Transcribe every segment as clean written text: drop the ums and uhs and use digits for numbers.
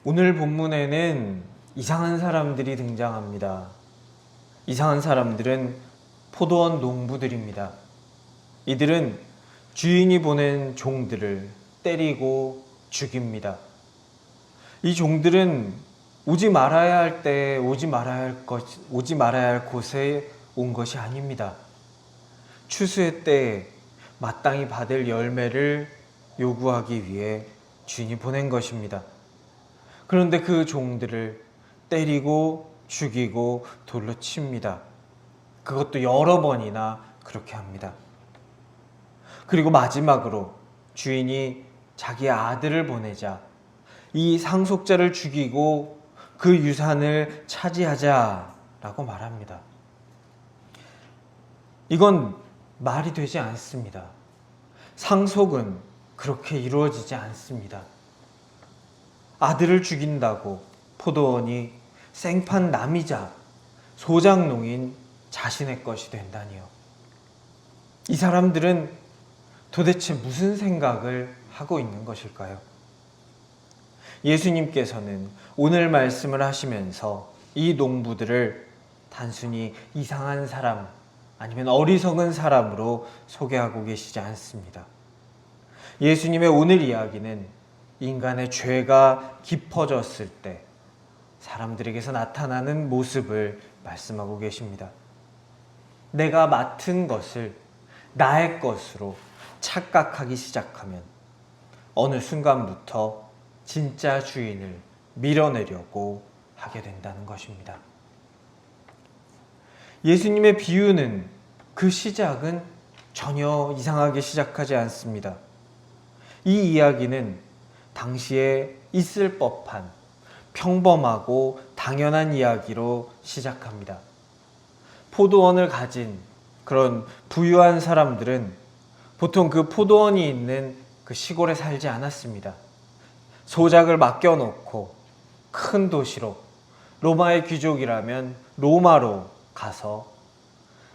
오늘 본문에는 이상한 사람들이 등장합니다. 이상한 사람들은 포도원 농부들입니다. 이들은 주인이 보낸 종들을 때리고 죽입니다. 이 종들은 오지 말아야 할 때에 오지 말아야 할 곳에 온 것이 아닙니다. 추수의 때에 마땅히 받을 열매를 요구하기 위해 주인이 보낸 것입니다. 그런데 그 종들을 때리고 죽이고 돌로 칩니다. 그것도 여러 번이나 그렇게 합니다. 그리고 마지막으로 주인이 자기 아들을 보내자 이 상속자를 죽이고 그 유산을 차지하자라고 말합니다. 이건 말이 되지 않습니다. 상속은 그렇게 이루어지지 않습니다. 아들을 죽인다고 포도원이 생판 남이자 소작농인 자신의 것이 된다니요. 이 사람들은 도대체 무슨 생각을 하고 있는 것일까요? 예수님께서는 오늘 말씀을 하시면서 이 농부들을 단순히 이상한 사람 아니면 어리석은 사람으로 소개하고 계시지 않습니다. 예수님의 오늘 이야기는 인간의 죄가 깊어졌을 때 사람들에게서 나타나는 모습을 말씀하고 계십니다. 내가 맡은 것을 나의 것으로 착각하기 시작하면 어느 순간부터 진짜 주인을 밀어내려고 하게 된다는 것입니다. 예수님의 비유는 그 시작은 전혀 이상하게 시작하지 않습니다. 이 이야기는 당시에 있을 법한 평범하고 당연한 이야기로 시작합니다. 포도원을 가진 그런 부유한 사람들은 보통 그 포도원이 있는 그 시골에 살지 않았습니다. 소작을 맡겨놓고 큰 도시로, 로마의 귀족이라면 로마로 가서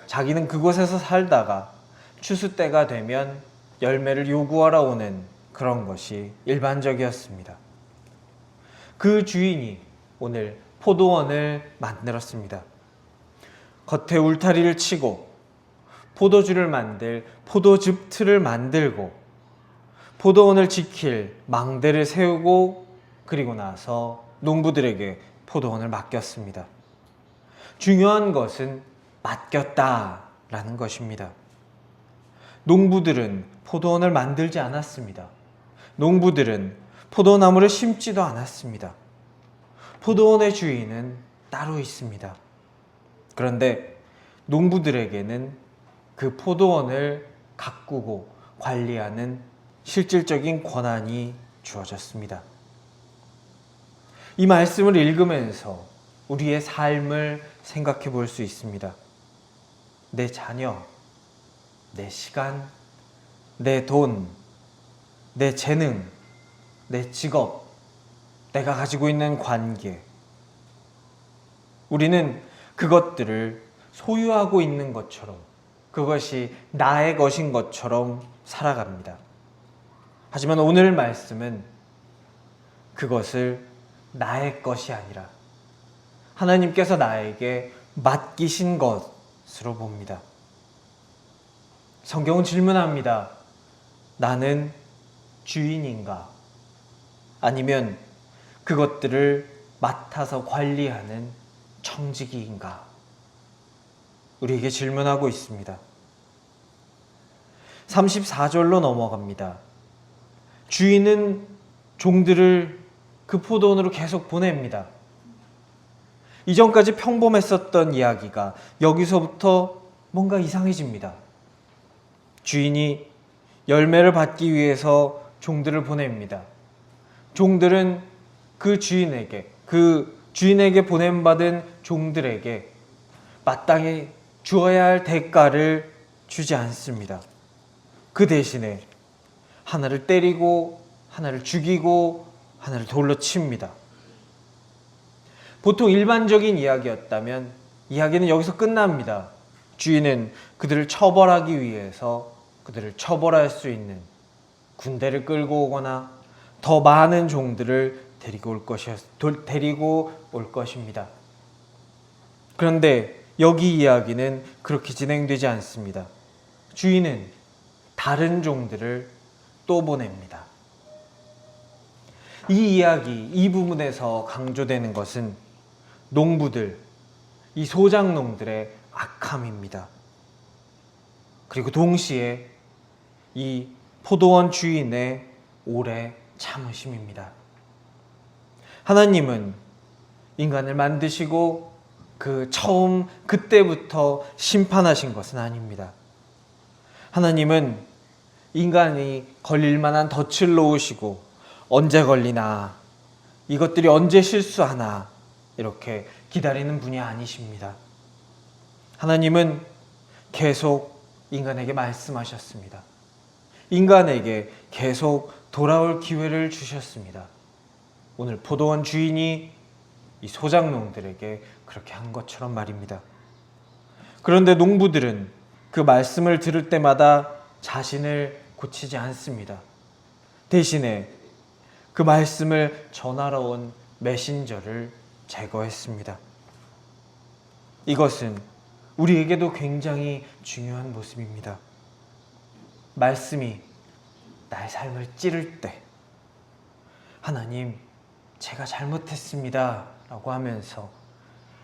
자기는 그곳에서 살다가 추수 때가 되면 열매를 요구하러 오는 그런 것이 일반적이었습니다. 그 주인이 오늘 포도원을 만들었습니다. 겉에 울타리를 치고 포도주를 만들 포도즙 틀을 만들고 포도원을 지킬 망대를 세우고 그리고 나서 농부들에게 포도원을 맡겼습니다. 중요한 것은 맡겼다라는 것입니다. 농부들은 포도원을 만들지 않았습니다. 농부들은 포도나무를 심지도 않았습니다. 포도원의 주인은 따로 있습니다. 그런데 농부들에게는 그 포도원을 가꾸고 관리하는 실질적인 권한이 주어졌습니다. 이 말씀을 읽으면서 우리의 삶을 생각해 볼 수 있습니다. 내 자녀, 내 시간, 내 돈, 내 재능, 내 직업, 내가 가지고 있는 관계. 우리는 그것들을 소유하고 있는 것처럼, 그것이 나의 것인 것처럼 살아갑니다. 하지만 오늘 말씀은 그것을 나의 것이 아니라 하나님께서 나에게 맡기신 것으로 봅니다. 성경은 질문합니다. 나는 주인인가? 아니면 그것들을 맡아서 관리하는 청지기인가? 우리에게 질문하고 있습니다. 34절로 넘어갑니다. 주인은 종들을 그 포도원으로 계속 보냅니다. 이전까지 평범했었던 이야기가 여기서부터 뭔가 이상해집니다. 주인이 열매를 받기 위해서 종들을 보냅니다. 종들은 그 주인에게 보냄받은 종들에게 마땅히 주어야 할 대가를 주지 않습니다. 그 대신에 하나를 때리고 하나를 죽이고 하나를 돌로 칩니다. 보통 일반적인 이야기였다면 이야기는 여기서 끝납니다. 주인은 그들을 처벌하기 위해서 그들을 처벌할 수 있는 군대를 끌고 오거나 더 많은 종들을 데리고 올 것입니다. 그런데 여기 이야기는 그렇게 진행되지 않습니다. 주인은 다른 종들을 또 보냅니다. 이 이야기, 이 부분에서 강조되는 것은 농부들, 이 소작농들의 악함입니다. 그리고 동시에 이 포도원 주인의 오래 참으심입니다. 하나님은 인간을 만드시고 그때부터 심판하신 것은 아닙니다. 하나님은 인간이 걸릴 만한 덫을 놓으시고 언제 걸리나, 이것들이 언제 실수하나 이렇게 기다리는 분이 아니십니다. 하나님은 계속 인간에게 말씀하셨습니다. 인간에게 계속 돌아올 기회를 주셨습니다. 오늘 포도원 주인이 이 소작농들에게 그렇게 한 것처럼 말입니다. 그런데 농부들은 그 말씀을 들을 때마다 자신을 고치지 않습니다. 대신에 그 말씀을 전하러 온 메신저를 제거했습니다. 이것은 우리에게도 굉장히 중요한 모습입니다. 말씀이 나의 삶을 찌를 때, 하나님, 제가 잘못했습니다 라고 하면서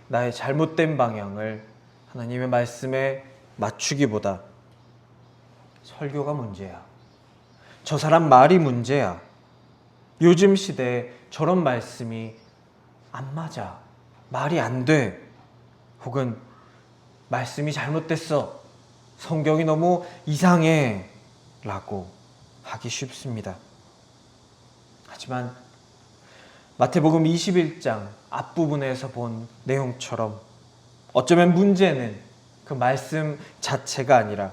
나의 잘못된 방향을 하나님의 말씀에 맞추기보다 설교가 문제야, 저 사람 말이 문제야, 요즘 시대에 저런 말씀이 안 맞아, 말이 안 돼, 혹은 말씀이 잘못됐어, 성경이 너무 이상해 라고 하기 쉽습니다. 하지만 마태복음 21장 앞부분에서 본 내용처럼 어쩌면 문제는 그 말씀 자체가 아니라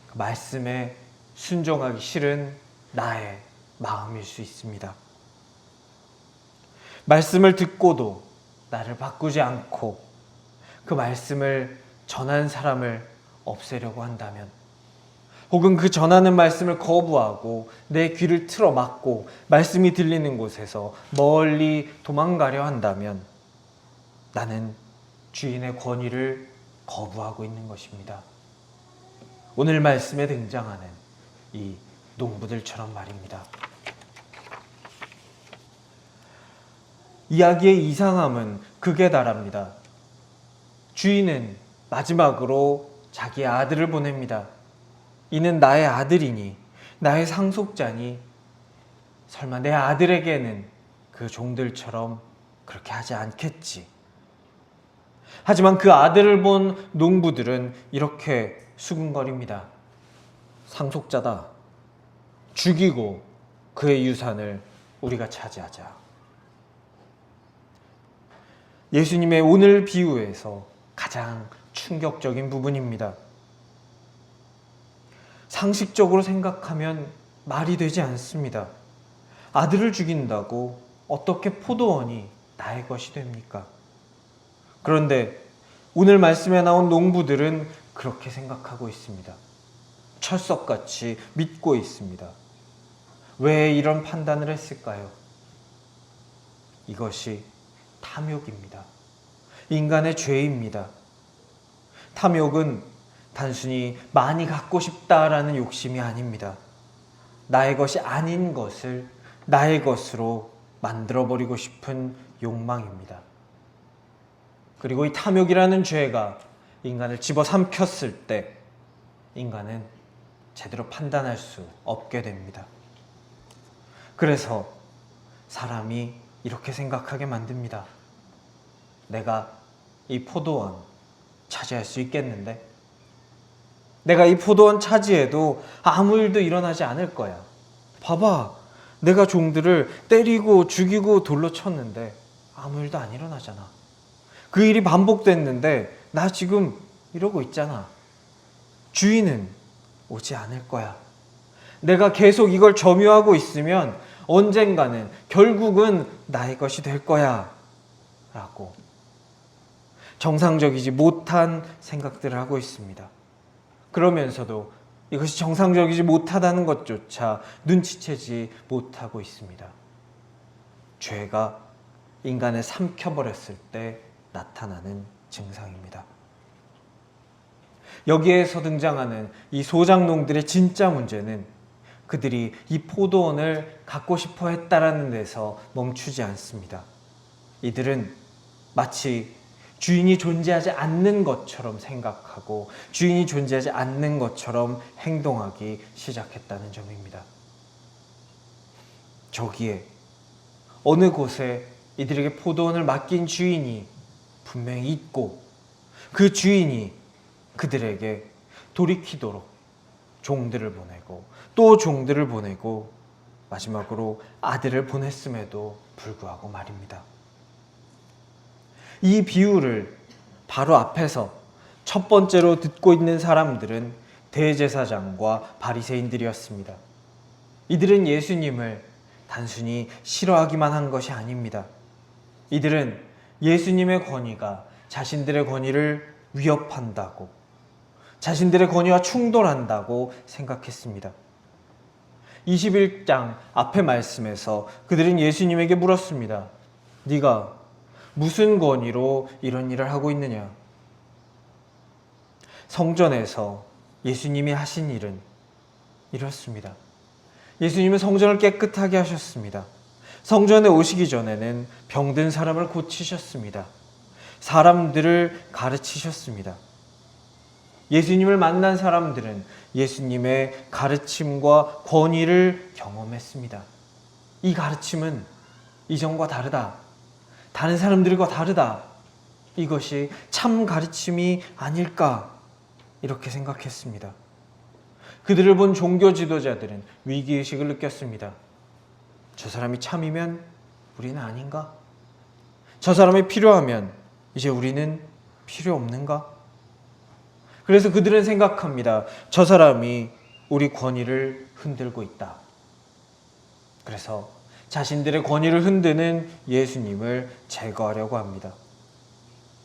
그 말씀에 순종하기 싫은 나의 마음일 수 있습니다. 말씀을 듣고도 나를 바꾸지 않고 그 말씀을 전한 사람을 없애려고 한다면, 혹은 그 전하는 말씀을 거부하고 내 귀를 틀어막고 말씀이 들리는 곳에서 멀리 도망가려 한다면 나는 주인의 권위를 거부하고 있는 것입니다. 오늘 말씀에 등장하는 이 농부들처럼 말입니다. 이야기의 이상함은 극에 달합니다. 주인은 마지막으로 자기의 아들을 보냅니다. 이는 나의 아들이니, 나의 상속자니, 설마 내 아들에게는 그 종들처럼 그렇게 하지 않겠지. 하지만 그 아들을 본 농부들은 이렇게 수군거립니다. 상속자다. 죽이고 그의 유산을 우리가 차지하자. 예수님의 오늘 비유에서 가장 충격적인 부분입니다. 상식적으로 생각하면 말이 되지 않습니다. 아들을 죽인다고 어떻게 포도원이 나의 것이 됩니까? 그런데 오늘 말씀에 나온 농부들은 그렇게 생각하고 있습니다. 철석같이 믿고 있습니다. 왜 이런 판단을 했을까요? 이것이 탐욕입니다. 인간의 죄입니다. 탐욕은 단순히 많이 갖고 싶다라는 욕심이 아닙니다. 나의 것이 아닌 것을 나의 것으로 만들어버리고 싶은 욕망입니다. 그리고 이 탐욕이라는 죄가 인간을 집어삼켰을 때 인간은 제대로 판단할 수 없게 됩니다. 그래서 사람이 이렇게 생각하게 만듭니다. 내가 이 포도원 차지할 수 있겠는데? 내가 이 포도원 차지해도 아무 일도 일어나지 않을 거야. 봐봐, 내가 종들을 때리고 죽이고 돌로 쳤는데 아무 일도 안 일어나잖아. 그 일이 반복됐는데 나 지금 이러고 있잖아. 주인은 오지 않을 거야. 내가 계속 이걸 점유하고 있으면 언젠가는 결국은 나의 것이 될 거야 라고 정상적이지 못한 생각들을 하고 있습니다. 그러면서도 이것이 정상적이지 못하다는 것조차 눈치채지 못하고 있습니다. 죄가 인간을 삼켜버렸을 때 나타나는 증상입니다. 여기에서 등장하는 이 소작농들의 진짜 문제는 그들이 이 포도원을 갖고 싶어 했다라는 데서 멈추지 않습니다. 이들은 마치 주인이 존재하지 않는 것처럼 생각하고 주인이 존재하지 않는 것처럼 행동하기 시작했다는 점입니다. 저기에 어느 곳에 이들에게 포도원을 맡긴 주인이 분명히 있고 그 주인이 그들에게 돌이키도록 종들을 보내고 또 종들을 보내고 마지막으로 아들을 보냈음에도 불구하고 말입니다. 이 비유를 바로 앞에서 첫 번째로 듣고 있는 사람들은 대제사장과 바리새인들이었습니다. 이들은 예수님을 단순히 싫어하기만 한 것이 아닙니다. 이들은 예수님의 권위가 자신들의 권위를 위협한다고, 자신들의 권위와 충돌한다고 생각했습니다. 21장 앞의 말씀에서 그들은 예수님에게 물었습니다. 네가 무슨 권위로 이런 일을 하고 있느냐? 성전에서 예수님이 하신 일은 이렇습니다. 예수님은 성전을 깨끗하게 하셨습니다. 성전에 오시기 전에는 병든 사람을 고치셨습니다. 사람들을 가르치셨습니다. 예수님을 만난 사람들은 예수님의 가르침과 권위를 경험했습니다. 이 가르침은 이전과 다르다. 다른 사람들과 다르다. 이것이 참 가르침이 아닐까 이렇게 생각했습니다. 그들을 본 종교 지도자들은 위기의식을 느꼈습니다. 저 사람이 참이면 우리는 아닌가? 저 사람이 필요하면 이제 우리는 필요 없는가? 그래서 그들은 생각합니다. 저 사람이 우리 권위를 흔들고 있다. 그래서 자신들의 권위를 흔드는 예수님을 제거하려고 합니다.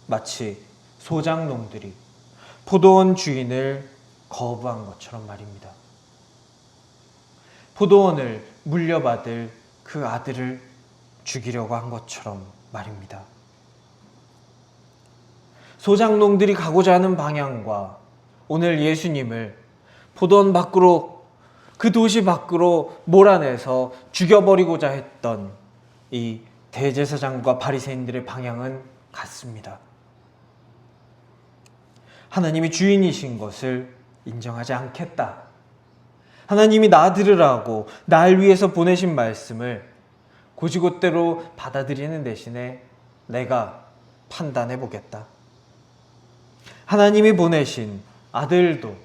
마치 소작농들이 포도원 주인을 거부한 것처럼 말입니다. 포도원을 물려받을 그 아들을 죽이려고 한 것처럼 말입니다. 소작농들이 가고자 하는 방향과 오늘 예수님을 포도원 밖으로, 그 도시 밖으로 몰아내서 죽여버리고자 했던 이 대제사장과 바리새인들의 방향은 같습니다. 하나님이 주인이신 것을 인정하지 않겠다. 하나님이 나 들으라고 날 위해서 보내신 말씀을 곧이곧대로 받아들이는 대신에 내가 판단해 보겠다. 하나님이 보내신 아들도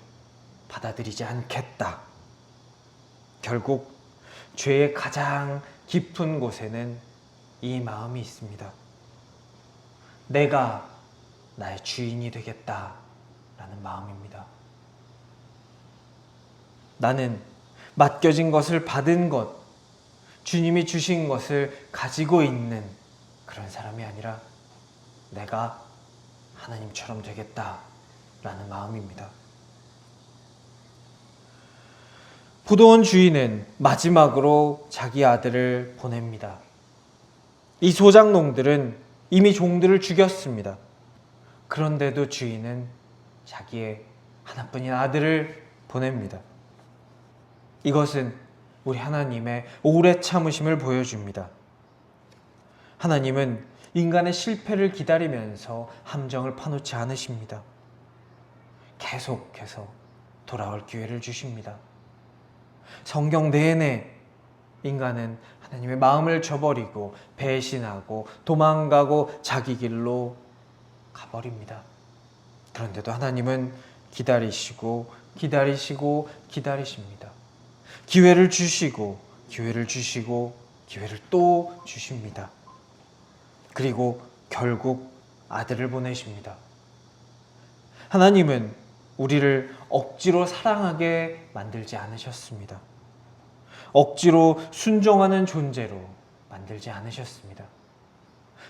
받아들이지 않겠다. 결국 죄의 가장 깊은 곳에는 이 마음이 있습니다. 내가 나의 주인이 되겠다라는 마음입니다. 나는 맡겨진 것을 받은 것, 주님이 주신 것을 가지고 있는 그런 사람이 아니라 내가 하나님처럼 되겠다라는 마음입니다. 포도원 주인은 마지막으로 자기 아들을 보냅니다. 이 소작농들은 이미 종들을 죽였습니다. 그런데도 주인은 자기의 하나뿐인 아들을 보냅니다. 이것은 우리 하나님의 오래 참으심을 보여줍니다. 하나님은 인간의 실패를 기다리면서 함정을 파놓지 않으십니다. 계속해서 돌아올 기회를 주십니다. 성경 내내 인간은 하나님의 마음을 저버리고 배신하고 도망가고 자기 길로 가버립니다. 그런데도 하나님은 기다리시고 기다리시고 기다리십니다. 기회를 주시고 기회를 주시고 기회를 또 주십니다. 그리고 결국 아들을 보내십니다. 하나님은 우리를 억지로 사랑하게 만들지 않으셨습니다. 억지로 순종하는 존재로 만들지 않으셨습니다.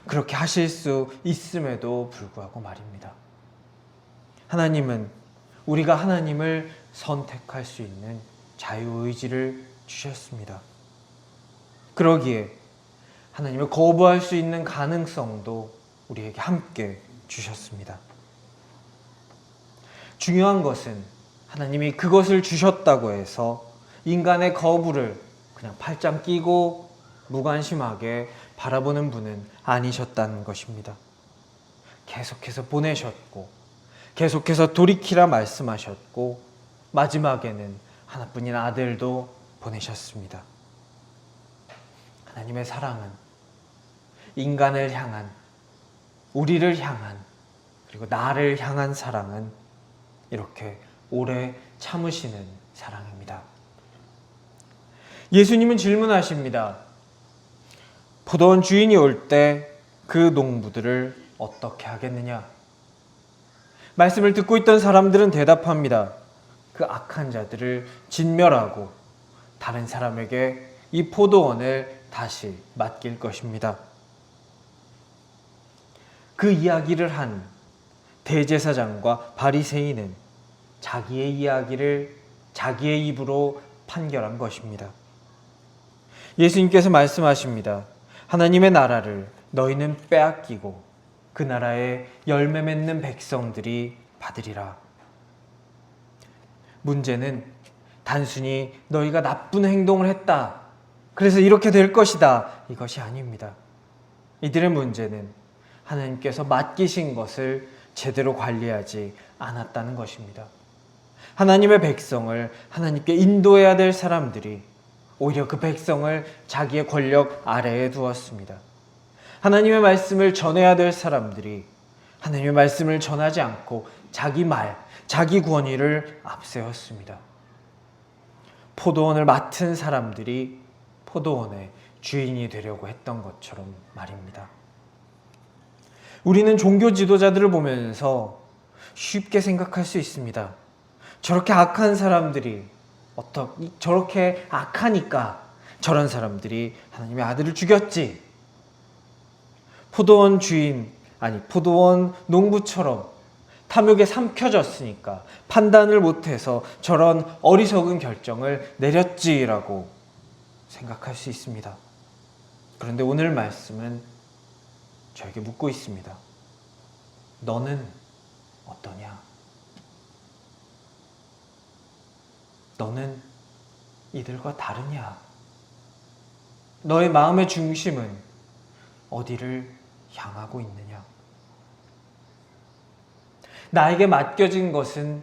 그렇게 하실 수 있음에도 불구하고 말입니다. 하나님은 우리가 하나님을 선택할 수 있는 자유의지를 주셨습니다. 그러기에 하나님을 거부할 수 있는 가능성도 우리에게 함께 주셨습니다. 중요한 것은 하나님이 그것을 주셨다고 해서 인간의 거부를 그냥 팔짱 끼고 무관심하게 바라보는 분은 아니셨다는 것입니다. 계속해서 보내셨고 계속해서 돌이키라 말씀하셨고 마지막에는 하나뿐인 아들도 보내셨습니다. 하나님의 사랑은 인간을 향한, 우리를 향한, 그리고 나를 향한 사랑은 이렇게 오래 참으시는 사랑입니다. 예수님은 질문하십니다. 포도원 주인이 올 때 그 농부들을 어떻게 하겠느냐? 말씀을 듣고 있던 사람들은 대답합니다. 그 악한 자들을 진멸하고 다른 사람에게 이 포도원을 다시 맡길 것입니다. 그 이야기를 한 대제사장과 바리새인은 자기의 이야기를 자기의 입으로 판결한 것입니다. 예수님께서 말씀하십니다. 하나님의 나라를 너희는 빼앗기고 그 나라에 열매 맺는 백성들이 받으리라. 문제는 단순히 너희가 나쁜 행동을 했다, 그래서 이렇게 될 것이다, 이것이 아닙니다. 이들의 문제는 하나님께서 맡기신 것을 제대로 관리하지 않았다는 것입니다. 하나님의 백성을 하나님께 인도해야 될 사람들이 오히려 그 백성을 자기의 권력 아래에 두었습니다. 하나님의 말씀을 전해야 될 사람들이 하나님의 말씀을 전하지 않고 자기 말, 자기 권위를 앞세웠습니다. 포도원을 맡은 사람들이 포도원의 주인이 되려고 했던 것처럼 말입니다. 우리는 종교 지도자들을 보면서 쉽게 생각할 수 있습니다. 저렇게 악한 사람들이 저렇게 악하니까 저런 사람들이 하나님의 아들을 죽였지. 포도원 농부처럼 탐욕에 삼켜졌으니까 판단을 못해서 저런 어리석은 결정을 내렸지라고 생각할 수 있습니다. 그런데 오늘 말씀은 저에게 묻고 있습니다. 너는 어떠냐? 너는 이들과 다르냐? 너의 마음의 중심은 어디를 향하고 있느냐? 나에게 맡겨진 것은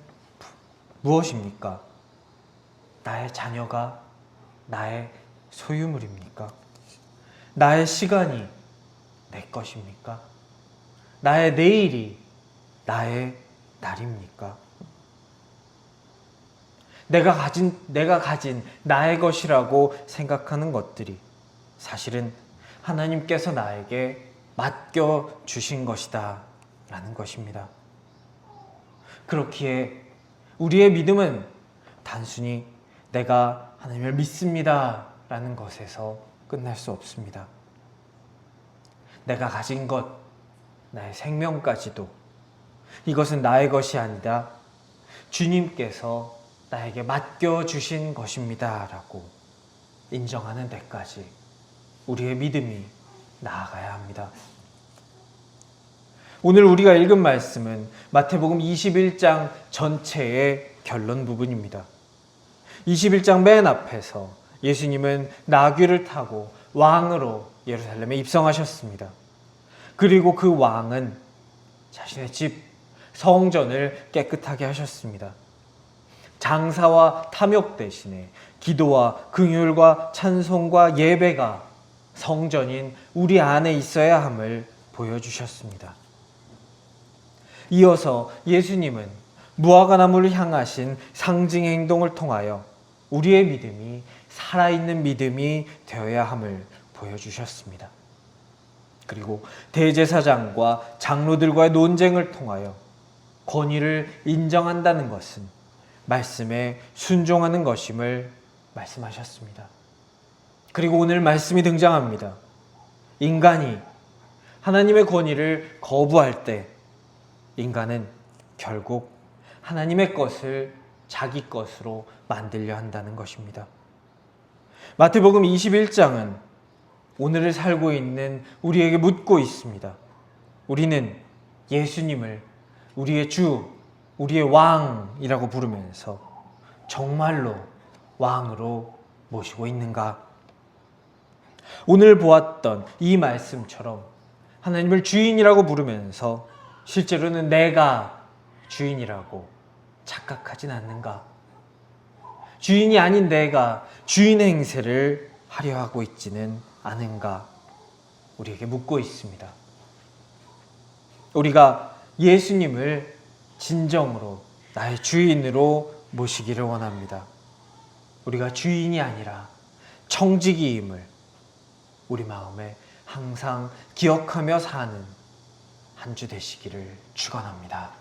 무엇입니까? 나의 자녀가 나의 소유물입니까? 나의 시간이 내 것입니까? 나의 내일이 나의 날입니까? 내가 가진 나의 것이라고 생각하는 것들이 사실은 하나님께서 나에게 맡겨주신 것이다 라는 것입니다. 그렇기에 우리의 믿음은 단순히 내가 하나님을 믿습니다 라는 것에서 끝날 수 없습니다. 내가 가진 것, 나의 생명까지도 이것은 나의 것이 아니다, 주님께서 나에게 맡겨주신 것입니다 라고 인정하는 데까지 우리의 믿음이 나아가야 합니다. 오늘 우리가 읽은 말씀은 마태복음 21장 전체의 결론 부분입니다. 21장 맨 앞에서 예수님은 나귀를 타고 왕으로 예루살렘에 입성하셨습니다. 그리고 그 왕은 자신의 집, 성전을 깨끗하게 하셨습니다. 장사와 탐욕 대신에 기도와 긍휼과 찬송과 예배가 성전인 우리 안에 있어야 함을 보여주셨습니다. 이어서 예수님은 무화과 나무를 향하신 상징 행동을 통하여 우리의 믿음이 살아있는 믿음이 되어야 함을 보여주셨습니다. 그리고 대제사장과 장로들과의 논쟁을 통하여 권위를 인정한다는 것은 말씀에 순종하는 것임을 말씀하셨습니다. 그리고 오늘 말씀이 등장합니다. 인간이 하나님의 권위를 거부할 때 인간은 결국 하나님의 것을 자기 것으로 만들려 한다는 것입니다. 마태복음 21장은 오늘을 살고 있는 우리에게 묻고 있습니다. 우리는 예수님을 우리의 주, 우리의 왕이라고 부르면서 정말로 왕으로 모시고 있는가? 오늘 보았던 이 말씀처럼 하나님을 주인이라고 부르면서 실제로는 내가 주인이라고 착각하진 않는가? 주인이 아닌 내가 주인 행세를 하려 하고 있지는 않은가? 우리에게 묻고 있습니다. 우리가 예수님을 진정으로 나의 주인으로 모시기를 원합니다. 우리가 주인이 아니라 청지기임을 우리 마음에 항상 기억하며 사는 한 주 되시기를 축원합니다.